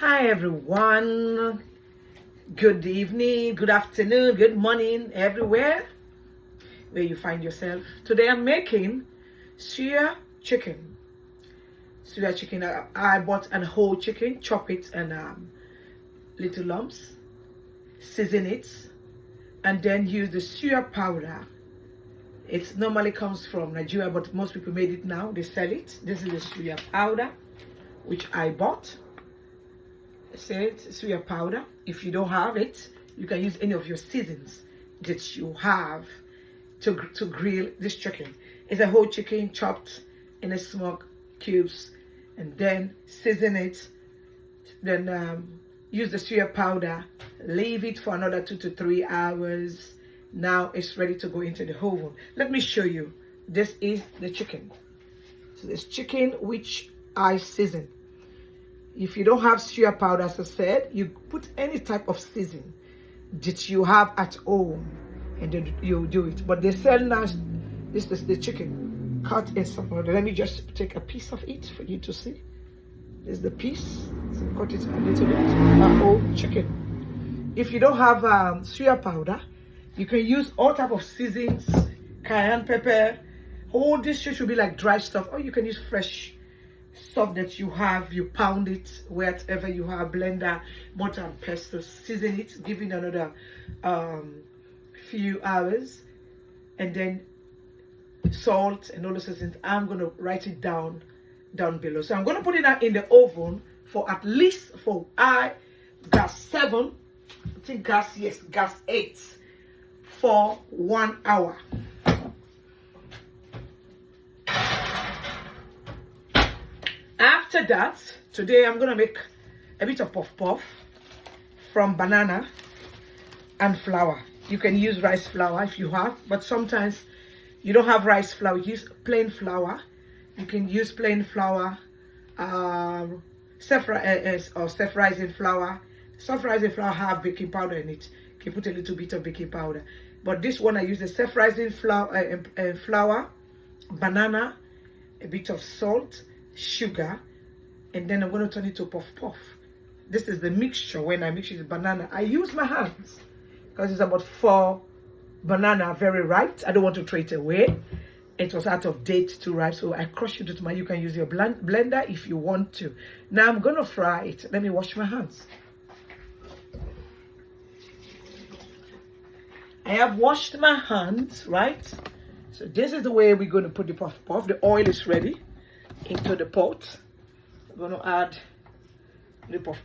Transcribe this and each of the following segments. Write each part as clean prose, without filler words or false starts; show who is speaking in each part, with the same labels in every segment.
Speaker 1: Hi everyone, good evening, good afternoon, good morning everywhere where you find yourself. Today I'm making Suya chicken. Suya chicken, I bought a whole chicken, chop it and little lumps, season it, and then use the Suya powder. It normally comes from Nigeria, but most people made it now, they sell it. This is the Suya powder, which I bought. Say it, Suya powder. If you don't have it, you can use any of your seasons that you have to grill this chicken. It's a whole chicken chopped in a small cubes, and then season it. Then use the Suya powder. Leave it for another 2 to 3 hours. Now it's ready to go into the oven. Let me show you. This is the chicken. So this chicken which I season. If you don't have Suya powder, as I said, you put any type of season that you have at home, and then you do it. But they sell now. This is the chicken cut in some order. Let me just take a piece of it for you to see. This is the piece. So cut it a little bit. A whole chicken. If you don't have Suya powder, you can use all type of seasons, cayenne pepper. All this should be like dry stuff, or you can use fresh stuff that you have. You pound it wherever you have, blender, mortar and pestle, season it, give it another few hours, and then salt and all those things. I'm going to write it down below. So I'm going to put it in the oven for at least gas 7, I think gas 8 for 1 hour. After that, today I'm gonna make a bit of puff from banana and flour. You can use rice flour if you have, but sometimes you don't have rice flour. Use plain flour. You can use plain flour, self-rising flour. Self-rising flour have baking powder in it. You can put a little bit of baking powder, but this one I use the self-rising flour, banana, a bit of salt, sugar, and then I'm going to turn it to puff. This is the mixture. When I mix it with banana, I use my hands because it's about 4 banana, very ripe. I don't want to throw it away. It was out of date, too ripe, so I crush it with my. You can use your blender if you want to. Now I'm going to fry it. Let me wash my hands. I have washed my hands, right? So this is the way we're going to put the puff. The oil is ready into the pot. I'm going to add the puff.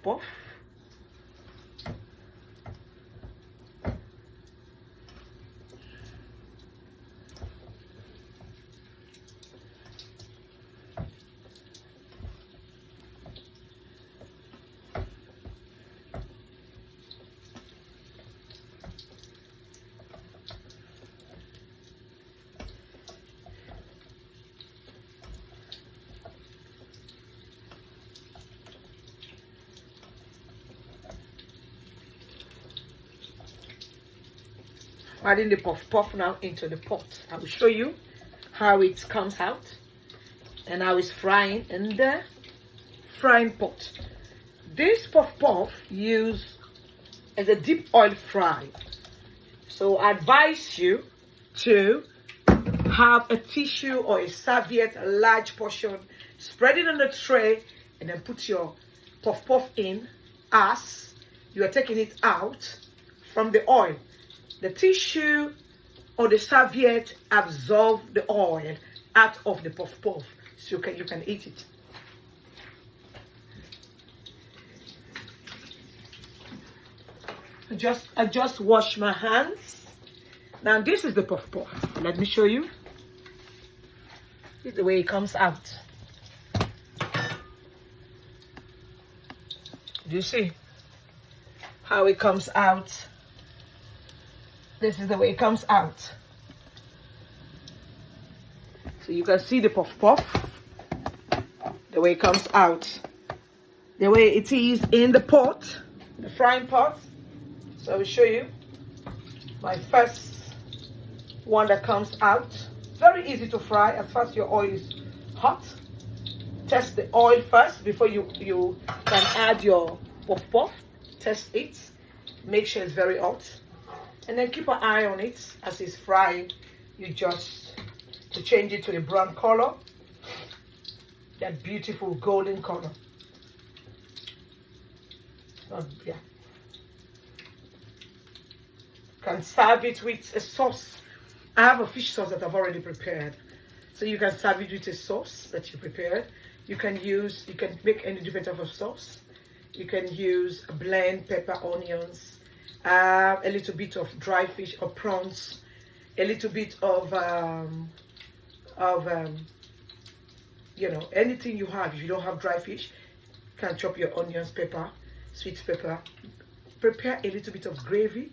Speaker 1: Adding the puff now into the pot. I will show you how it comes out and how it's frying in the frying pot. This puff use as a deep oil fry. So I advise you to have a tissue or a serviette, a large portion, spread it on the tray, and then put your puff in as you are taking it out from the oil. The tissue or the serviette absorb the oil out of the puff, so you can eat it. I just wash my hands. Now this is the puff. Let me show you. This is the way it comes out. Do you see how it comes out? This is the way it comes out. So you can see the puff, the way it comes out, the way it is in the pot, the frying pot. So I will show you my first one that comes out. Very easy to fry as fast as your oil is hot. Test the oil first before you can add your puff puff. Test it. Make sure it's very hot. And then keep an eye on it as it's frying. You just to change it to a brown color. That beautiful golden color. Yeah. Can serve it with a sauce. I have a fish sauce that I've already prepared. So you can serve it with a sauce that you prepared. You can make any different type of sauce. You can use blend pepper, onions, a little bit of dry fish or prawns, a little bit of you know, anything you have. If you don't have dry fish, you can chop your onions, pepper, sweet pepper. Prepare a little bit of gravy,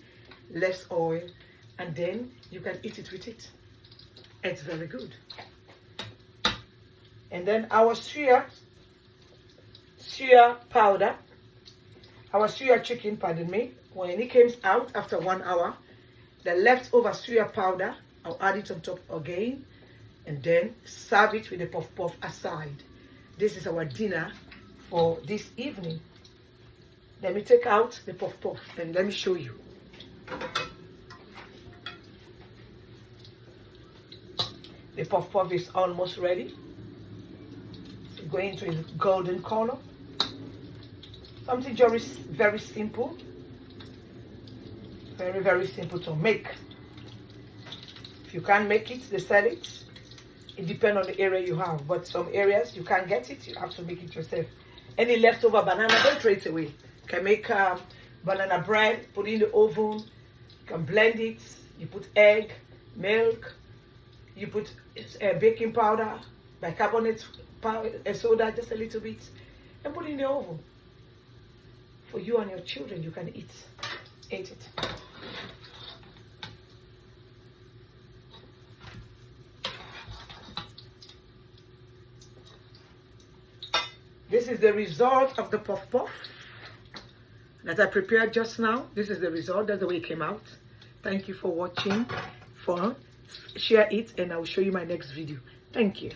Speaker 1: less oil, and then you can eat it with it. It's very good. And then our suya powder, our suya chicken, pardon me, when it comes out after 1 hour, the leftover suya powder, I'll add it on top again, and then serve it with the puff puff aside. This is our dinner for this evening. Let me take out the puff puff and let me show you. The puff puff is almost ready. It's going into a golden color. Something very simple. Very, very simple to make. If you can't make it, they sell it. It depends on the area you have. But some areas you can't get it, you have to make it yourself. Any leftover banana, don't throw it away. You can make banana bread, put it in the oven. You can blend it. You put egg, milk. You put baking powder, bicarbonate soda, just a little bit, and put it in the oven. For you and your children, you can eat it. This is the result of the puff puff that I prepared just now. This is the result. That's the way it came out. Thank you for watching. Share it, and I will show you my next video. Thank you.